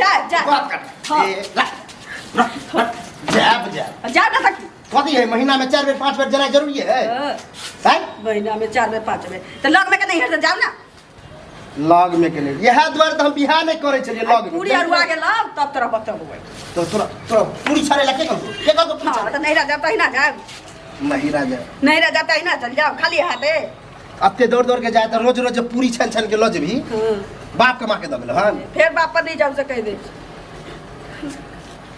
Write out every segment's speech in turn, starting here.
जा जा बात कर जा ना तक कथी है महीना में 4 बेर 5 बेर जाना जरूरी है हैं महीना में 4 बेर 5 बेर तो लग में के नहीं है जाओ ना लॉग में के नहीं यह द्वार तो हम बिहार नहीं करे छलिए लॉग में पूरी अरुआ के लाओ तब तरह बतबो तो तोरा पूरी छाड़े लगे के को हां तो नहीं रह जाता ही ना जाओ नहीं रह जा नहीं रह जाता ही ना चल जाओ खाली हाथे अत्ते दौड़ दौड़ के जाए तो रोज रोज पूरी छन छन के लो जेबी बाप कमा के दबल हां फिर बाप पर नहीं जाओ से कह दे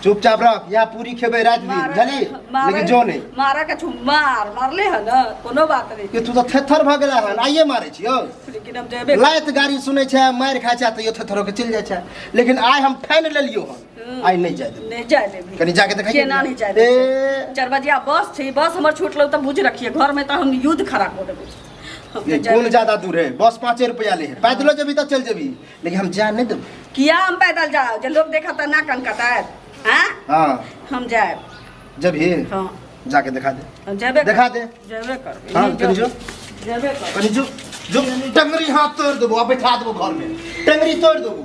चुपचाप रह या पूरी खेबे रात भी जली लेकिन जो नहीं मारा के मारले है ना कोनो बात नहीं कि तू तो थेथर भ गेला हन आइए मारे छियो लेकिन हम जेबे लायत गाड़ी सुनै छै मार खाय छै त यो थेथर के चल जाय छै लेकिन आइ हम ठान लेलियो हन आइ नहीं जाय दे नहीं जाय दे कनी जाके देखै केना नहीं जाय दे 4 बजे बस छी बस हमर छूट लो त बुझ रखिए घर में तो हम युद्ध खड़ा कर देबे ये कौन ज्यादा दूर है बस 5 रुपया ले पैदल जबी तो चल जबी लेकिन हम जा नहीं दब किया हम पैदल जाओ जे लोग देखा त ना कनकता है हां हम जाए जब ही हां जाके दिखा दे हम जेबे दिखा दे जेबे कर हां कनी जो जेबे कर कनी जो जो टंगरी हाथ तोड़ देबो अब बैठा देबो घर में टंगरी तोड़ देबो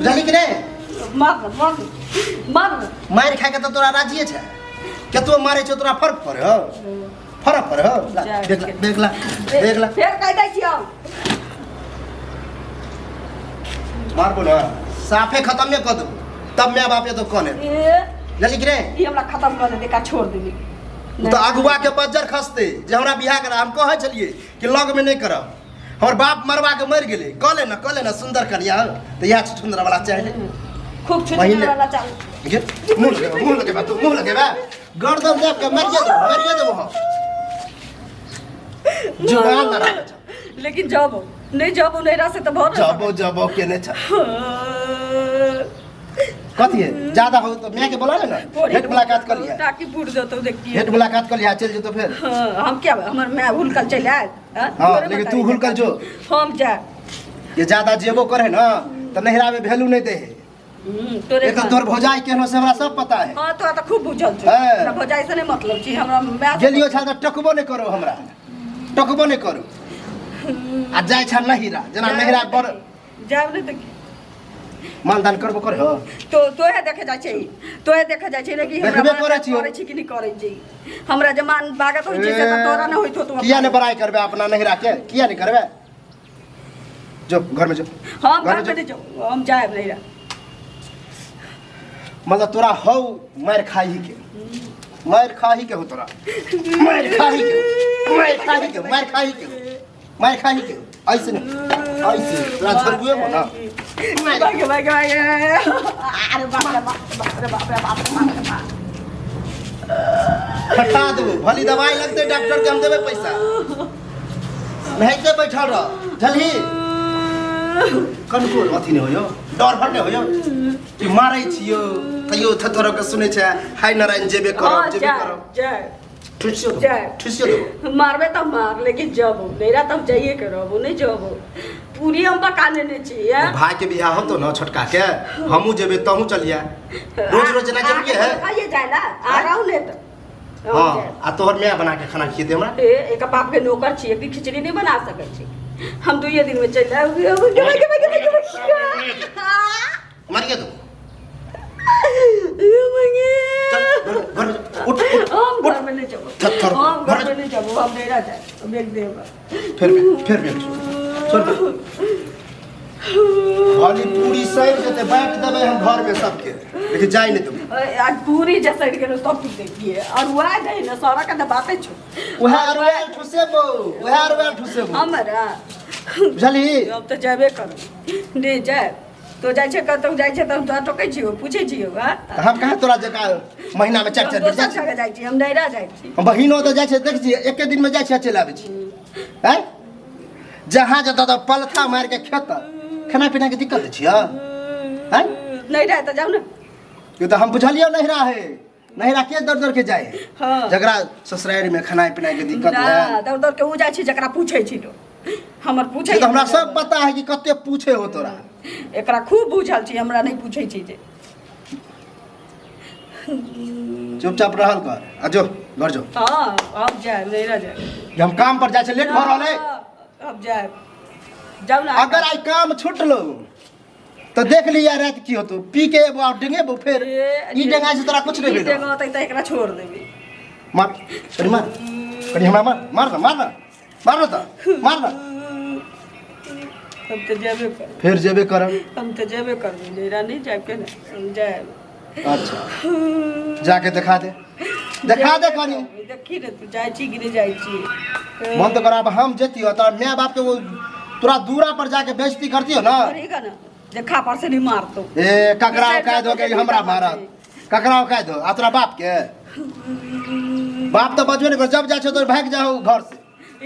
जानी कि नहीं मार खा के तो तोरा राजिए छै केतो मारे छ तोरा फर्क पड़े हो फर्क पड़े हो देख ला फिर कह दै छियो मारबो ना साफे खत्म नहीं कर दो तब मैं बाप ये तो कौन है जल्दी करे ये हमरा खत्म कर दे का छोड़ देबी तो अगुआ के बज्जर खसते जे हमरा बियाह करा हम कहे छलिए कि लग में नहीं करब हमर बाप मरवा के मर गेले कहले ना सुंदर करिया तो यह सुंदर वाला चाहिए खूब छुछुंदर वाला चाहिए मुंह लगे तू मुंह लगे बा गर्दन देख के मर दे वो जुबान ना लेकिन जाबो नहीं रह से तो बहुत जाबो के ने छ कथी है ज्यादा हो तो मैं के बोला ना हेड मुलाकात कर लिया ताकि फूट दो तो देखती है हेड मुलाकात कर लिया चल जो तो फिर हम क्या हमर मैं हुलकल चल आए हां लेकिन तू हुलकल जो हम जा ये ज्यादा जेबो करे ना तो नहिरा में वैल्यू नहीं दे तोरे एक तोर भौजाई केहनो से हमरा सब पता है हां तो खूब बुझल छ हमरा भौजाई से नहीं मतलब छी हमरा मैं गेलियो छ त टकबो नहीं करो हमरा टकबो नहीं करो आ जाय छ नहिरा जना नहिरा बड़ जाब नहीं त मानदान करबो करे हो तो है देखे जाय छै ना कि देखबे करे छी कि नहीं करे छी हमरा जमान बागत होय छै से त तोरा न होइतो तो किया ने बड़ाई करबे अपना नहिरा के किया नहीं करबे जो घर में जो हम घर में जाओ हम जाए नहिरा मतलब तोरा हो मार खाही के हो तोरा मार खाही के ऐसे नहीं ऐसे तोरा झरबुए हो ना भागे अरे बाप हटा देबो भली दवाई लगते डॉक्टर के हम देबे पैसा नहीं के बैठल रह जल्दी कंट्रोल अथी नहीं होयो डर भर नहीं होयो कि मारै छियो तैयो थथरो के सुनै छै हाय नारायण जेबे करब जय ठुसियो दो मारबे तो मार लेकिन जब मेरा तब जाइए करब नहीं जब पूरी हम पका लेने चाहिए भाई के बियाह हो तो ना छोटका के हमहू जेबे तहू चलिया रोज ना जरूरी है खाइए जाए ना आ रहा हूं ले तो हां आ तोहर मैं बना के खाना खिए दे हमरा एक बाप के नौकर छी एक खिचड़ी नहीं बना सकै छी हम 2 दिन में चल जाए मारिए तो उठ घर में नहीं जाओ घर में नहीं जाओ हम नहीं रह जाए बेच देगा फिर बेच छोड़ खाली पूरी सैर जते बैठ देबे हम घर में सबके लेकिन जाई नहीं तुम आज पूरी जैसे के सब कुछ देखिए और वो आ जाए ना सारा का बातें छो वह अरवेल ठुसेबो हमरा बुझली अब तो जाबे कर नहीं जाए तो जाय छै कतौ जाय छै त हम तो टोकै छियो पूछै छियो हम कहाँ तोरा जका महीना में 4 बेर जाय छी हम नैरा जाय छी हम बहिनो तो जाय छै देख छी एक दिन में जाय छै चल आबै छी हैं जहां जत त पलथा मार के खेत खाना पीना के दिक्कत छियो हैं नैरा त जाऊ ना ये तो हम बुझलियो नहिरा है नहिरा के दर के जाए हां जकरा ससुराल में खाना पीना के दिक्कत है दर के उ जाय छी जकरा पूछै छी तो हमर पूछै तो हमरा सब पता है कि कते पूछे हो तोरा एकरा खूब बुझल छी हमरा नहीं पूछै छी जे चुपचाप रहल कर आ जो घर जो हां अब जाए नहीं रह जाए हम काम पर जाय छै लेट भ रहल है अब जाए जाऊ ना अगर आई काम छूटलो तो देख लिया रात की हो तो पी के एबो और डेंगे बो फिर ई डेंगा से तोरा कुछ नहीं भेलो डेंगा होतै त एकरा छोड़ देबी मार कनी मार कनी हमरा मार ना हम तो जेबे कर फिर जेबे करब हम तो जेबे कर मेरा नहीं जाए के ना हम जाए अच्छा जाके दिखा दे कनी देखी रे तू जाय छी कि नहीं जाय छी मन तो कराब हम जेती हो तोरा माय बाप के वो तोरा दूरा पर जाके बेइज्जती करती हो ना करेगा ना देखा पर से नहीं मारतो ए ककराव कह दो के हमरा मारत ककराव कह दो आ तोरा बाप के बाप तो बजबे नहीं कर जब जा तो भाग जाओ घर से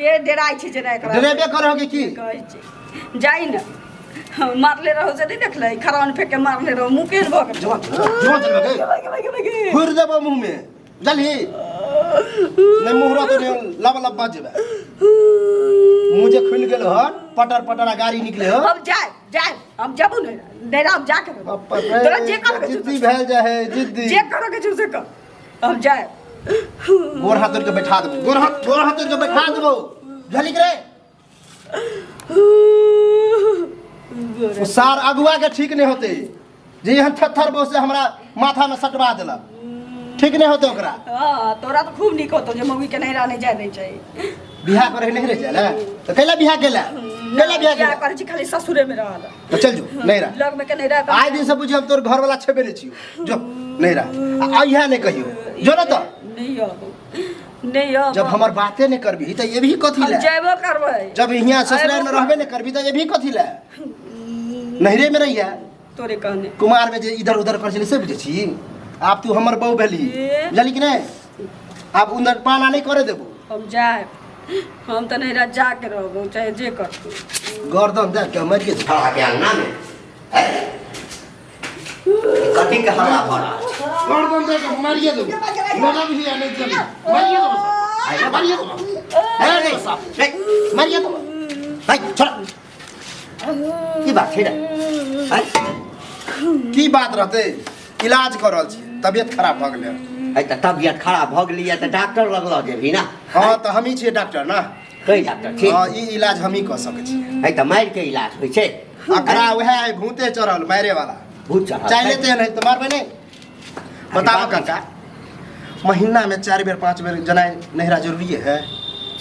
ये डराई छी जना एकरा डरेबे करो के की कहै छी जाई ना मारले रहो से नहीं देखले खरान फेंक के मारले रहो मुंह के भग जो फुर देबो मुंह में जल्दी नहीं मुहरा तो लब बजबे मुझे खुल गेल हन पटर गाड़ी निकले हो हम जाए हम जाबू नहीं डेरा हम जाके तोरा जे कर जिद्दी भेल जा है जिद्दी जे कर के छू से कर हम जाए गोर हाथ के बैठा देबो गोर हाथ के बैठा देबो झलिक रे वो सार अगुआ के ठीक नहीं होते जे यहाँ थर से हमरा माथा में सटवा देला ठीक नहीं होते ओकरा हां तोरा तो खूब निक होतो जे मौगी के नहीं रहने जाए नहीं चाहिए बियाह करे नहीं रह जाला तो कैला बियाह केला कर छी खाली ससुरे में रहल तो चल जो नहीं रह लग में के नहीं रह आज दिन से बुझी हम तोर घर वाला छेबे नहीं छियो जो नहीं रह आ यहाँ नहीं कहियो जो ना तो नहीं हो जब हमर बातें नहीं करबी तो ये भी कथी ले जेबो करबै जब यहाँ ससुराल में रहबे नहीं करबी तो ये भी कथी ले नहरे में रहिया तोरे कहने कुमार में जे इधर उधर कर चली से बुझे छी आप तू हमर बहू भेली जली कि नहीं आप उधर पाना नहीं करे देबो हम जाए हम तो नहीं जा के रहबो चाहे जे करतू गर्दन दे के मर के खड़ा के अंगना में कथी के हल्ला भरा गर्दन दे के मारिए दो मेरा भी नहीं चली मारिए दो अरे साहब मारिए दो भाई छोड़ की बात है रे की बात रहते इलाज कर रहल छी तबियत खराब भ गेलै आई त तबियत खराब भ गेली त डॉक्टर लगल जेबी ना हां त हम ही छियै डॉक्टर ना कई डॉक्टर छी हां ई इलाज हम ही क सकै छी आई त मार के इलाज होय छै अकरा वह भूते चढ़ल मारे वाला भूत चढ़ल चाय लेते नहीं तो मारबे नहीं बताओ काका महीना में 4 बेर 5 बेर जनाई नहरा जरूरी है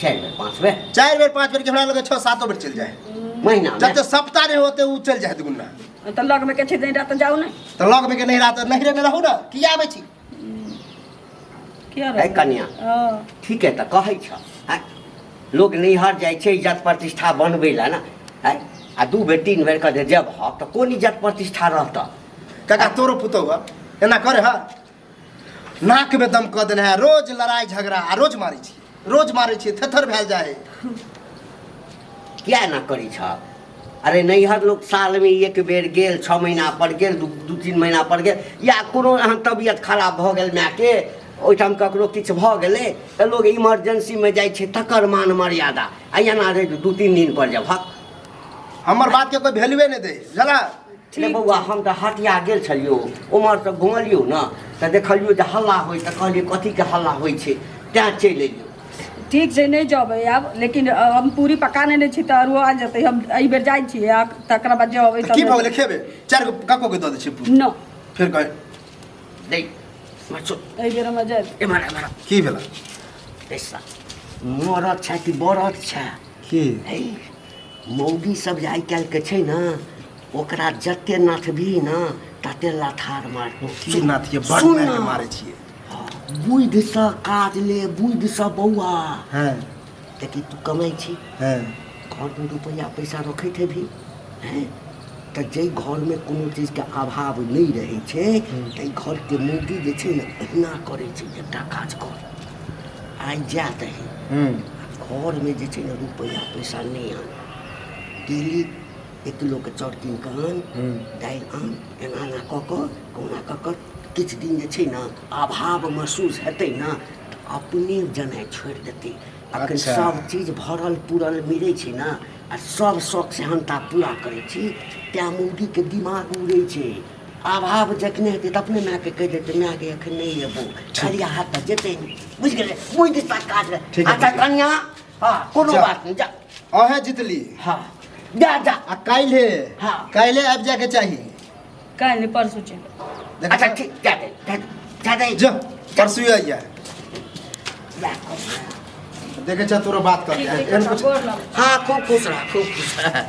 4 बेर 5 बेर 4 बेर 5 बेर के हमरा लगे 6-7 बेर चल जाए महीना में जब तक सप्ताह नहीं होते वो चल जाए दुगुना तो लग में के छै नहीं रहत जाऊ नहीं तो लग में के नहरा तो नहरे में रहू ना की आबै छी क्या है कन्या ठीक है त कहै छ लोग नैहर जाय छै इज्जत प्रतिष्ठा बनबै ला ना है आ 2 बेर 3 बेर कदे जब ह त कोन इज्जत प्रतिष्ठा रहता काका तोरो पुतो बा एना करे हा नाक में दम क देने है रोज लड़ाई झगड़ा आ रोज मारै छी थथर भेल जाए क्या ना करी छ अरे नैहर लोग साल में 1 बेर गेल 6 महीना पर गेल 2-3 महीना पर गेल या कोनो अहाँ तबियत खराब भ गेल माय के ओइठाम ककरो किछु भ गेलै त लोग इमरजेंसी में जाय छै तकर मान मर्यादा आ एना रे 2-3 दिन पर जब हक हमर बात के कोई वैल्यूए नहीं दे जला रे बौआ हम त हटिया गेल छलियो उमर से घुमलियो ना त देखलियो जे हल्ला होय त कहलिए कथी के हल्ला होय छै त्या चलि एलियो ठीक से नहीं जाबे अब लेकिन हम पूरी पकाने नहीं छी त अरु आ जते हम एई बेर जाय छी तकरा बाद जाबे त की भगले खेबे 4 गो काको के द दे छी न फिर कहे दे मचो एई बेर हम जाय एमरा की भेला ऐसा मरद छै कि बरद छै की मौगी सब जे आइ काल्हि के छै ना ओकरा जते नाथभी ना तते लाथार मार की नाथ ये बड़ मार के मारे छिए बुध सा काज ले बुध सा बौआ हां देखी तू कमाई छी हां घर में रुपया पैसा रखैत हेभी हैं त जे घर में कोनो चीज के अभाव नहीं रहे छै त घर के मौगी जे छै ना एहना करे छै एकटा काज कर आइ जात है घर में जे छै ना रुपया पैसा नहीं आन डेली 1 किलो के चाउर कीन के आन दालि आन एना ना कोना क किछु दिन जे छै ना अभाव महसूस हेतै ना अपने जनाय छोड़ देते अखन सब चीज भरल पूरल मिलै छै ना आ सब शौक से हनता पूरा करै छी त्या मौगी के दिमाग उड़ै छै अभाव जखने हेतै त अपने माय के कहि देतै माय के एखन नहीं एबो खलिया हाथ त जेतै बुझ गेलै बुझ दिसा काज अच्छा कन्या हां कोनो बात नहीं जा अहे जितली हां जा आ काइले आबि जाके चाहिए काल्हि नहीं परसों चल देखा अच्छा था? ठीक ज्यादा जा परसों आइया जा देखे छ तोरा बात कर ठीक एहन है कुछ गोर लग हाँ खूब खुश रहा खूब खुश रहा